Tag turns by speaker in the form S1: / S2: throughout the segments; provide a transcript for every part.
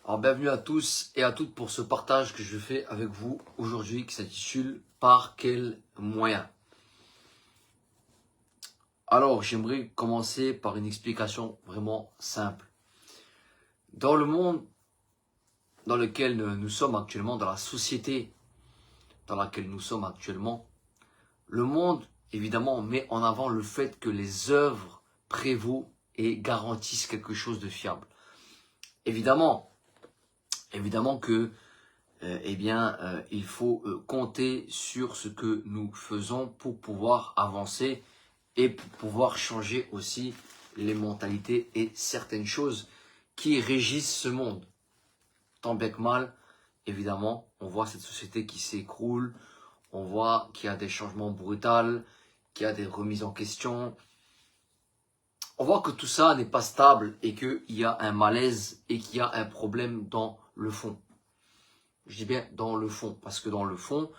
S1: Alors bienvenue à tous et à toutes pour ce partage que je fais avec vous aujourd'hui qui s'intitule Par quels moyens? Alors j'aimerais commencer par une explication vraiment simple. Dans le monde dans lequel nous sommes actuellement, dans la société dans laquelle nous sommes actuellement, le monde évidemment met en avant le fait que les œuvres prévaut et garantissent quelque chose de fiable. Évidemment que il faut compter sur ce que nous faisons pour pouvoir avancer et pour pouvoir changer aussi les mentalités et certaines choses qui régissent ce monde. Tant bien que mal, évidemment, on voit cette société qui s'écroule, on voit qu'il y a des changements brutaux, qu'il y a des remises en question. On voit que tout ça n'est pas stable et qu'il y a un malaise et qu'il y a un problème dans le fond. Je dis bien dans le fond, parce que dans le fond,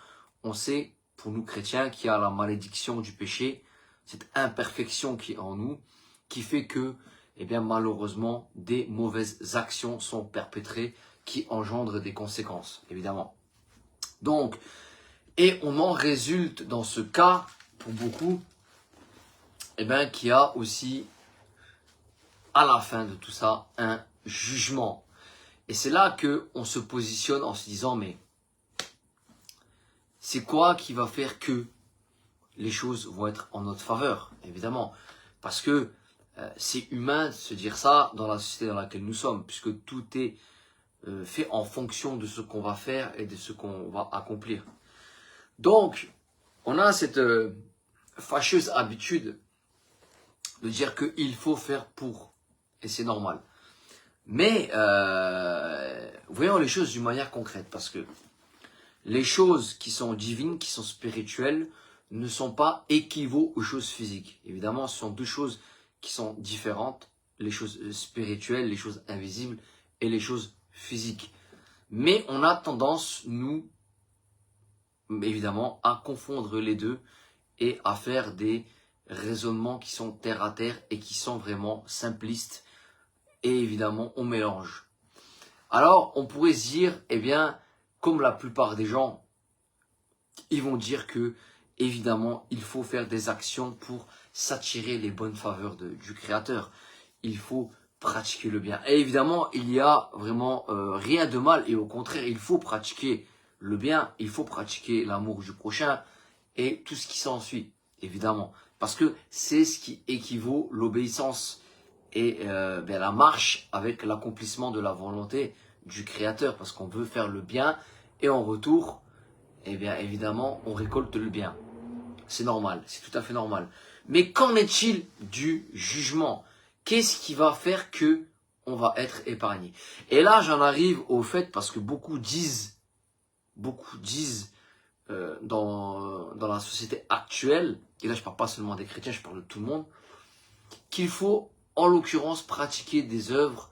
S1: on sait, pour nous chrétiens, qu'il y a la malédiction du péché, cette imperfection qui est en nous, qui fait que, malheureusement, des mauvaises actions sont perpétrées qui engendrent des conséquences, évidemment. Donc, et on en résulte dans ce cas, pour beaucoup, qu'il y a aussi, à la fin de tout ça, un jugement. Et c'est là qu'on se positionne en se disant, mais c'est quoi qui va faire que les choses vont être en notre faveur, évidemment. Parce que c'est humain de se dire ça dans la société dans laquelle nous sommes, puisque tout est fait en fonction de ce qu'on va faire et de ce qu'on va accomplir. Donc, on a cette fâcheuse habitude de dire qu'il faut faire pour, et c'est normal. Mais voyons les choses d'une manière concrète, parce que les choses qui sont divines, qui sont spirituelles, ne sont pas équivalentes aux choses physiques. Évidemment, ce sont deux choses qui sont différentes, les choses spirituelles, les choses invisibles et les choses physiques. Mais on a tendance, nous, évidemment, à confondre les deux et à faire des raisonnements qui sont terre à terre et qui sont vraiment simplistes. Et évidemment, on mélange. Alors, on pourrait se dire, comme la plupart des gens, ils vont dire que, évidemment, il faut faire des actions pour s'attirer les bonnes faveurs du Créateur. Il faut pratiquer le bien. Et évidemment, il y a vraiment rien de mal. Et au contraire, il faut pratiquer le bien. Il faut pratiquer l'amour du prochain et tout ce qui s'ensuit, évidemment. Parce que c'est ce qui équivaut l'obéissance et la marche avec l'accomplissement de la volonté du Créateur, parce qu'on veut faire le bien et en retour, évidemment, on récolte le bien. C'est normal, c'est tout à fait normal. Mais qu'en est-il du jugement? Qu'est-ce qui va faire que on va être épargné? Et là, j'en arrive au fait, parce que beaucoup disent dans la société actuelle, et là je parle pas seulement des chrétiens, je parle de tout le monde, qu'il faut en l'occurrence pratiquer des œuvres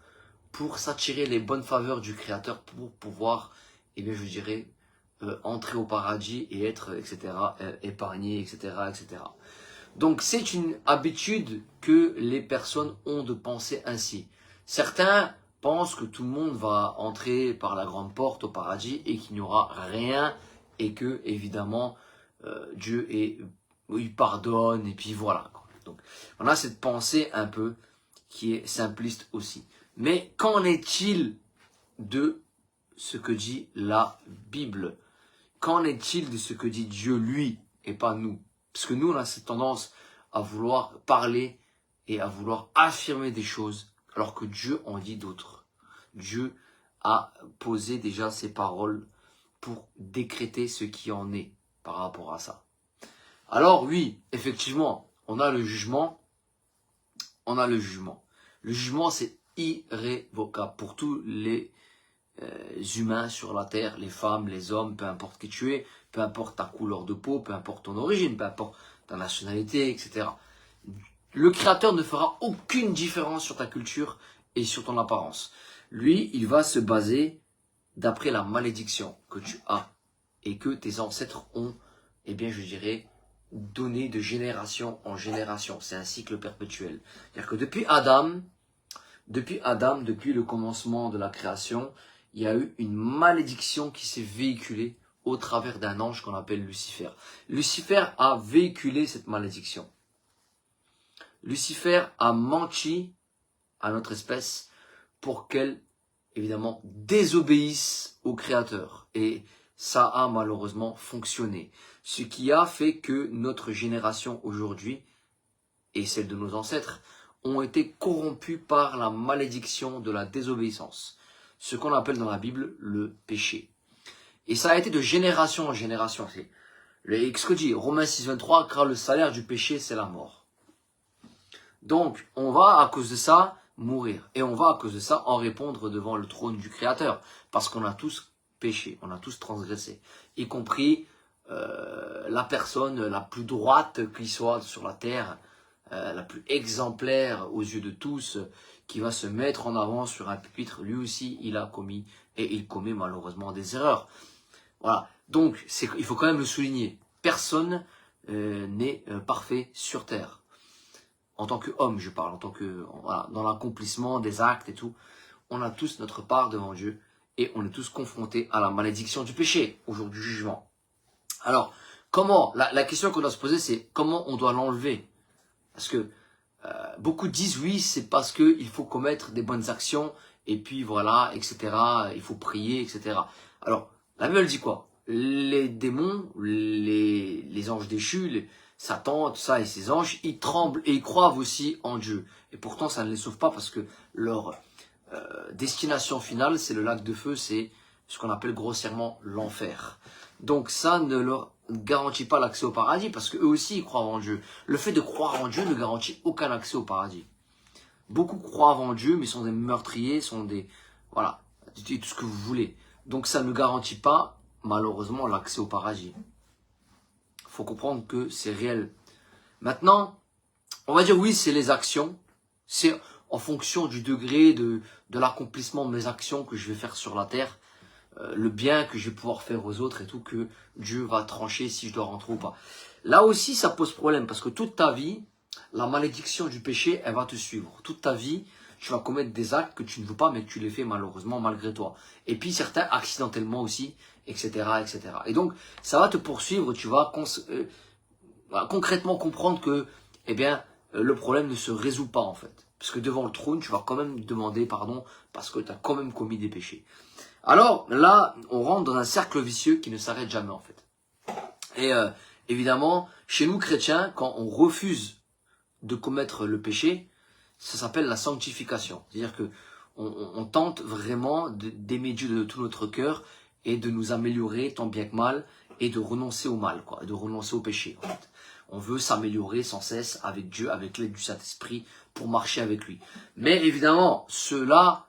S1: pour s'attirer les bonnes faveurs du Créateur, pour pouvoir, entrer au paradis et être, épargné, etc. Donc c'est une habitude que les personnes ont de penser ainsi. Certains pensent que tout le monde va entrer par la grande porte au paradis et qu'il n'y aura rien et que, évidemment, Dieu il pardonne et puis voilà. Donc on a cette pensée un peu qui est simpliste aussi. Mais qu'en est-il de ce que dit la Bible? Qu'en est-il de ce que dit Dieu lui et pas nous? Parce que nous, on a cette tendance à vouloir parler et à vouloir affirmer des choses, alors que Dieu en dit d'autres. Dieu a posé déjà ses paroles pour décréter ce qui en est par rapport à ça. Alors oui, effectivement, on a le jugement. Le jugement, c'est irrévocable pour tous les humains sur la terre, les femmes, les hommes, peu importe qui tu es, peu importe ta couleur de peau, peu importe ton origine, peu importe ta nationalité, etc. Le Créateur ne fera aucune différence sur ta culture et sur ton apparence. Lui, il va se baser d'après la malédiction que tu as et que tes ancêtres ont, donné de génération en génération. C'est un cycle perpétuel. C'est-à-dire que depuis Adam, Depuis Adam, depuis le commencement de la création, il y a eu une malédiction qui s'est véhiculée au travers d'un ange qu'on appelle Lucifer. Lucifer a véhiculé cette malédiction. Lucifer a menti à notre espèce pour qu'elle, évidemment, désobéisse au Créateur. Et ça a malheureusement fonctionné. Ce qui a fait que notre génération aujourd'hui, et celle de nos ancêtres, ont été corrompus par la malédiction de la désobéissance. Ce qu'on appelle dans la Bible le péché. Et ça a été de génération en génération. C'est ce que dit Romains 6, 23, car le salaire du péché, c'est la mort. Donc, on va à cause de ça mourir. Et on va à cause de ça en répondre devant le trône du Créateur. Parce qu'on a tous péché, on a tous transgressé. Y compris la personne la plus droite qui soit sur la terre, la plus exemplaire aux yeux de tous, qui va se mettre en avant sur un pupitre. Lui aussi, il a commis et il commet malheureusement des erreurs. Voilà. Donc, il faut quand même le souligner. Personne n'est parfait sur terre. En tant qu'homme, je parle, en tant que, voilà, dans l'accomplissement des actes et tout, on a tous notre part devant Dieu et on est tous confrontés à la malédiction du péché, au jour du jugement. Alors, comment, la question qu'on doit se poser, c'est comment on doit l'enlever? Parce que beaucoup disent oui, c'est parce qu'il faut commettre des bonnes actions et puis voilà, etc. Il faut prier, etc. Alors, la Bible dit quoi? Les démons, les anges déchus, Satan, tout ça et ses anges, ils tremblent et ils croient aussi en Dieu. Et pourtant, ça ne les sauve pas parce que leur destination finale, c'est le lac de feu, c'est ce qu'on appelle grossièrement l'enfer. Donc ça ne leur garantit pas l'accès au paradis parce qu'eux aussi, ils croient en Dieu. Le fait de croire en Dieu ne garantit aucun accès au paradis. Beaucoup croient en Dieu, mais sont des meurtriers, sont des... Voilà, tout ce que vous voulez. Donc ça ne garantit pas, malheureusement, l'accès au paradis. Il faut comprendre que c'est réel. Maintenant, on va dire oui, c'est les actions. C'est en fonction du degré de l'accomplissement de mes actions que je vais faire sur la terre. Le bien que je vais pouvoir faire aux autres et tout, que Dieu va trancher si je dois rentrer ou pas. Là aussi, ça pose problème parce que toute ta vie, la malédiction du péché, elle va te suivre. Toute ta vie, tu vas commettre des actes que tu ne veux pas, mais que tu les fais malheureusement malgré toi. Et puis certains accidentellement aussi, etc., etc. Et donc, ça va te poursuivre. Tu vas concrètement comprendre que, eh bien, le problème ne se résout pas en fait. Parce que devant le trône, tu vas quand même demander pardon parce que tu as quand même commis des péchés. Alors là, on rentre dans un cercle vicieux qui ne s'arrête jamais en fait. Et évidemment, chez nous chrétiens, quand on refuse de commettre le péché, ça s'appelle la sanctification. C'est-à-dire que on tente vraiment d'aimer Dieu de tout notre cœur et de nous améliorer tant bien que mal et de renoncer au mal, quoi, et de renoncer au péché. En fait. On veut s'améliorer sans cesse avec Dieu, avec l'aide du Saint-Esprit pour marcher avec lui. Mais évidemment, cela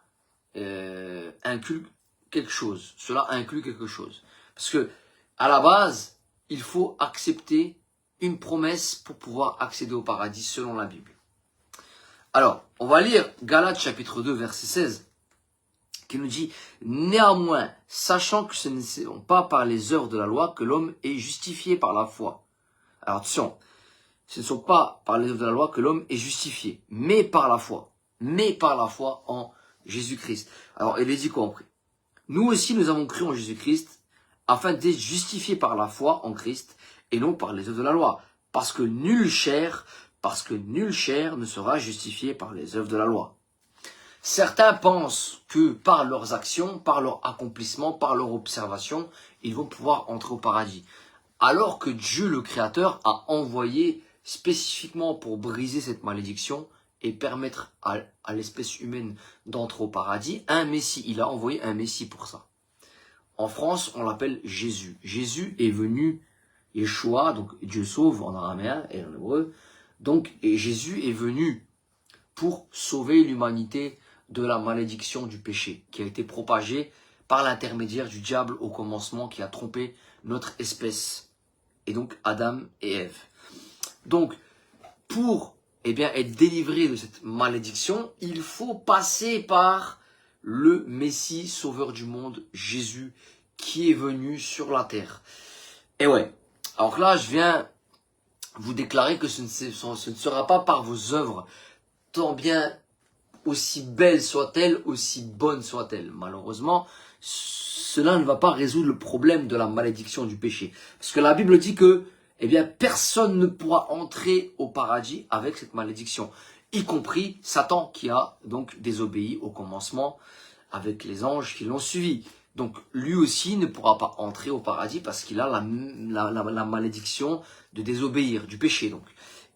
S1: inclut quelque chose. Cela inclut quelque chose. Parce que, à la base, il faut accepter une promesse pour pouvoir accéder au paradis selon la Bible. Alors, on va lire Galates chapitre 2, verset 16, qui nous dit « Néanmoins, sachant que ce ne sont pas par les œuvres de la loi que l'homme est justifié par la foi. » Alors attention, ce ne sont pas par les œuvres de la loi que l'homme est justifié, mais par la foi. Mais par la foi en Jésus-Christ. Alors, il est dit quoi après? Nous aussi, nous avons cru en Jésus-Christ, afin d'être justifiés par la foi en Christ, et non par les œuvres de la loi. Parce que nulle chair ne sera justifiée par les œuvres de la loi. Certains pensent que par leurs actions, par leur accomplissement, par leur observation, ils vont pouvoir entrer au paradis. Alors que Dieu, le Créateur, a envoyé spécifiquement pour briser cette malédiction et permettre à l'espèce humaine d'entrer au paradis, un Messie. Il a envoyé un Messie pour ça. En France, on l'appelle Jésus. Jésus est venu, Yeshua, donc Dieu sauve en araméen et en hébreu. Donc, et Jésus est venu pour sauver l'humanité de la malédiction du péché qui a été propagée par l'intermédiaire du diable au commencement qui a trompé notre espèce. Et donc Adam et Ève. Donc, pour être délivré de cette malédiction, il faut passer par le Messie sauveur du monde, Jésus, qui est venu sur la terre. Et ouais, alors là, je viens vous déclarer que ce ne sera pas par vos œuvres, tant bien aussi belle soit-elle, aussi bonne soit-elle. Malheureusement, cela ne va pas résoudre le problème de la malédiction du péché. Parce que la Bible dit que, eh bien, personne ne pourra entrer au paradis avec cette malédiction, y compris Satan qui a donc désobéi au commencement avec les anges qui l'ont suivi. Donc lui aussi ne pourra pas entrer au paradis parce qu'il a la malédiction de désobéir, du péché donc.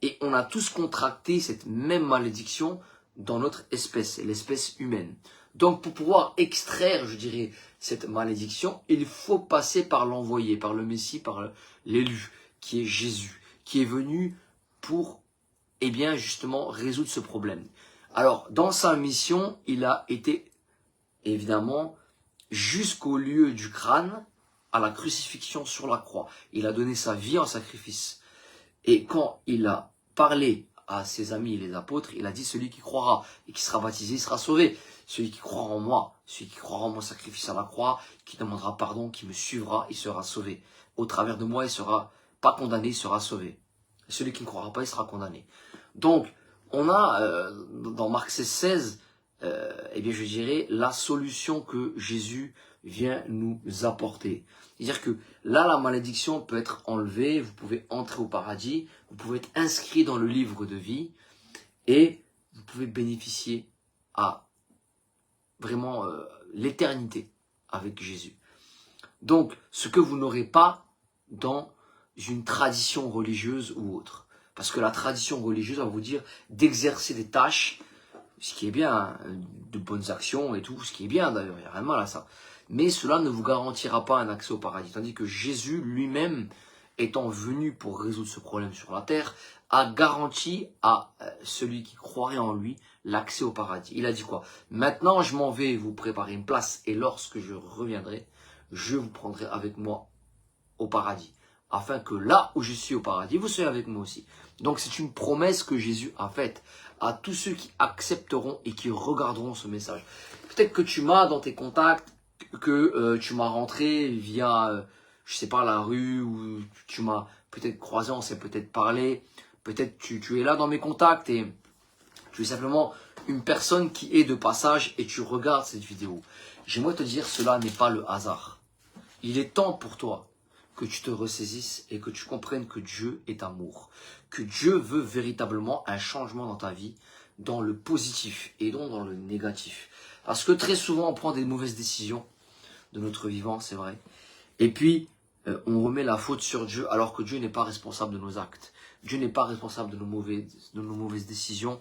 S1: Et on a tous contracté cette même malédiction dans notre espèce, l'espèce humaine. Donc pour pouvoir extraire, je dirais, cette malédiction, il faut passer par l'envoyé, par le Messie, par l'élu, qui est Jésus, qui est venu pour, eh bien, justement, résoudre ce problème. Alors, dans sa mission, il a été, évidemment, jusqu'au lieu du crâne, à la crucifixion sur la croix. Il a donné sa vie en sacrifice. Et quand il a parlé à ses amis, les apôtres, il a dit, celui qui croira et qui sera baptisé sera sauvé. Celui qui croira en moi, celui qui croira en mon sacrifice à la croix, qui demandera pardon, qui me suivra, il sera sauvé. Au travers de moi, il sera pas condamné, il sera sauvé. Celui qui ne croira pas, il sera condamné. Donc, on a, dans Marc 16, eh bien, je dirais, la solution que Jésus vient nous apporter. C'est-à-dire que là, la malédiction peut être enlevée, vous pouvez entrer au paradis, vous pouvez être inscrit dans le livre de vie et vous pouvez bénéficier à vraiment l'éternité avec Jésus. Donc, ce que vous n'aurez pas dans une tradition religieuse ou autre. Parce que la tradition religieuse va vous dire d'exercer des tâches, ce qui est bien, hein, de bonnes actions et tout, ce qui est bien d'ailleurs, il n'y a rien de mal à ça. Mais cela ne vous garantira pas un accès au paradis. Tandis que Jésus lui-même, étant venu pour résoudre ce problème sur la terre, a garanti à celui qui croirait en lui l'accès au paradis. Il a dit quoi? Maintenant, je m'en vais vous préparer une place et lorsque je reviendrai, je vous prendrai avec moi au paradis. Afin que là où je suis au paradis, vous soyez avec moi aussi. Donc c'est une promesse que Jésus a faite à tous ceux qui accepteront et qui regarderont ce message. Peut-être que tu m'as dans tes contacts, que tu m'as rentré via, je sais pas, la rue, ou tu m'as peut-être croisé, on s'est peut-être parlé. Peut-être tu es là dans mes contacts et tu es simplement une personne qui est de passage et tu regardes cette vidéo. J'aimerais te dire, cela n'est pas le hasard. Il est temps pour toi que tu te ressaisisses et que tu comprennes que Dieu est amour. Que Dieu veut véritablement un changement dans ta vie, dans le positif et non dans le négatif. Parce que très souvent, on prend des mauvaises décisions de notre vivant, c'est vrai. Et puis, on remet la faute sur Dieu alors que Dieu n'est pas responsable de nos actes. Dieu n'est pas responsable de nos mauvaises décisions.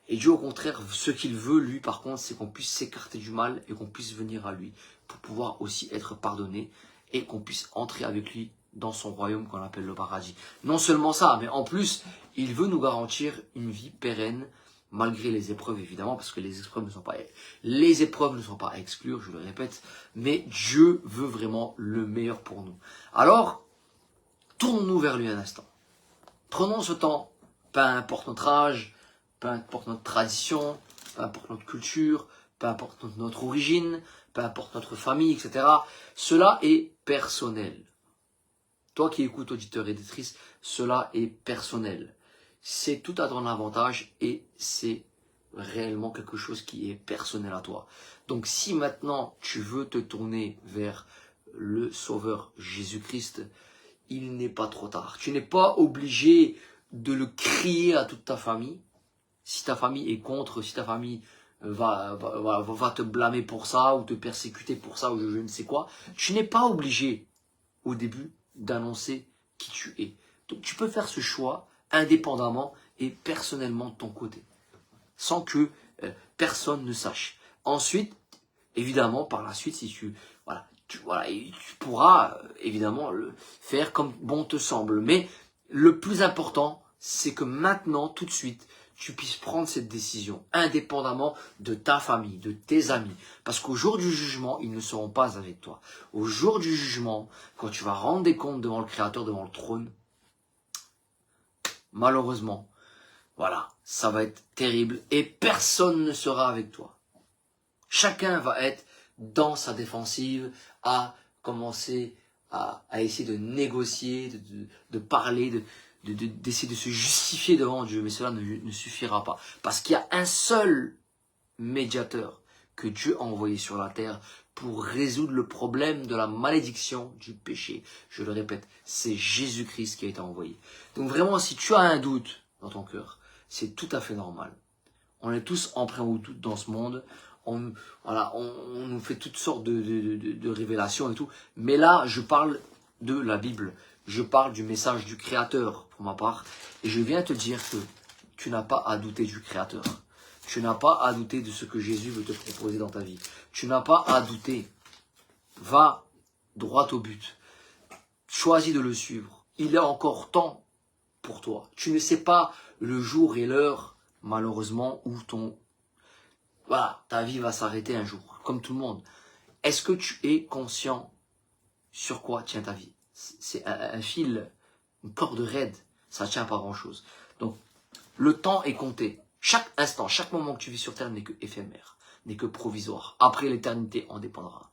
S1: Et Dieu, au contraire, ce qu'il veut, lui, par contre, c'est qu'on puisse s'écarter du mal et qu'on puisse venir à lui pour pouvoir aussi être pardonné et qu'on puisse entrer avec lui dans son royaume qu'on appelle le paradis. Non seulement ça, mais en plus, il veut nous garantir une vie pérenne malgré les épreuves, évidemment, parce que les épreuves ne sont pas à exclure, je le répète, mais Dieu veut vraiment le meilleur pour nous. Alors, tournons-nous vers lui un instant. Prenons ce temps, peu importe notre âge, peu importe notre tradition, peu importe notre culture, peu importe notre origine, peu importe notre famille, etc. Cela est personnel. Toi qui écoutes, auditeur et auditrice, cela est personnel. C'est tout à ton avantage et c'est réellement quelque chose qui est personnel à toi. Donc si maintenant tu veux te tourner vers le Sauveur Jésus-Christ, il n'est pas trop tard. Tu n'es pas obligé de le crier à toute ta famille. Si ta famille est contre, si ta famille va te blâmer pour ça, ou te persécuter pour ça, ou je ne sais quoi, tu n'es pas obligé, au début, d'annoncer qui tu es. Donc tu peux faire ce choix indépendamment et personnellement de ton côté, sans que personne ne sache. Ensuite, évidemment, par la suite, si tu pourras évidemment le faire comme bon te semble. Mais le plus important, c'est que maintenant, tout de suite, tu puisses prendre cette décision, indépendamment de ta famille, de tes amis. Parce qu'au jour du jugement, ils ne seront pas avec toi. Au jour du jugement, quand tu vas rendre des comptes devant le Créateur, devant le trône, malheureusement, voilà, ça va être terrible et personne ne sera avec toi. Chacun va être dans sa défensive, à commencer à essayer de négocier, de parler, d'essayer de se justifier devant Dieu. Mais cela ne suffira pas. Parce qu'il y a un seul médiateur que Dieu a envoyé sur la terre pour résoudre le problème de la malédiction du péché. Je le répète, c'est Jésus-Christ qui a été envoyé. Donc vraiment, si tu as un doute dans ton cœur, c'est tout à fait normal. On est tous empreints au doute dans ce monde. On nous fait toutes sortes de révélations et tout. Mais là, je parle de la Bible. Je parle du message du Créateur, pour ma part. Et je viens te dire que tu n'as pas à douter du Créateur. Tu n'as pas à douter de ce que Jésus veut te proposer dans ta vie. Tu n'as pas à douter. Va droit au but. Choisis de le suivre. Il est encore temps pour toi. Tu ne sais pas le jour et l'heure, malheureusement, où ta vie va s'arrêter un jour, comme tout le monde. Est-ce que tu es conscient sur quoi tient ta vie? C'est un fil, une corde raide, ça ne tient pas grand-chose. Donc, le temps est compté. Chaque instant, chaque moment que tu vis sur Terre n'est que éphémère, n'est que provisoire. Après, l'éternité en dépendra.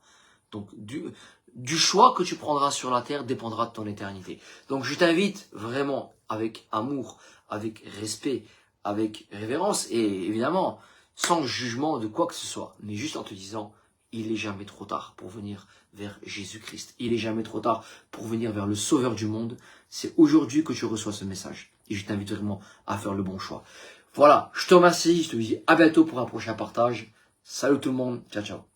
S1: Donc, du choix que tu prendras sur la Terre dépendra de ton éternité. Donc, je t'invite vraiment, avec amour, avec respect, avec révérence, et évidemment, sans jugement de quoi que ce soit, mais juste en te disant, il n'est jamais trop tard pour venir vers Jésus-Christ. Il n'est jamais trop tard pour venir vers le Sauveur du monde. C'est aujourd'hui que tu reçois ce message. Et je t'invite vraiment à faire le bon choix. Voilà, je te remercie, je te dis à bientôt pour un prochain partage. Salut tout le monde, ciao ciao.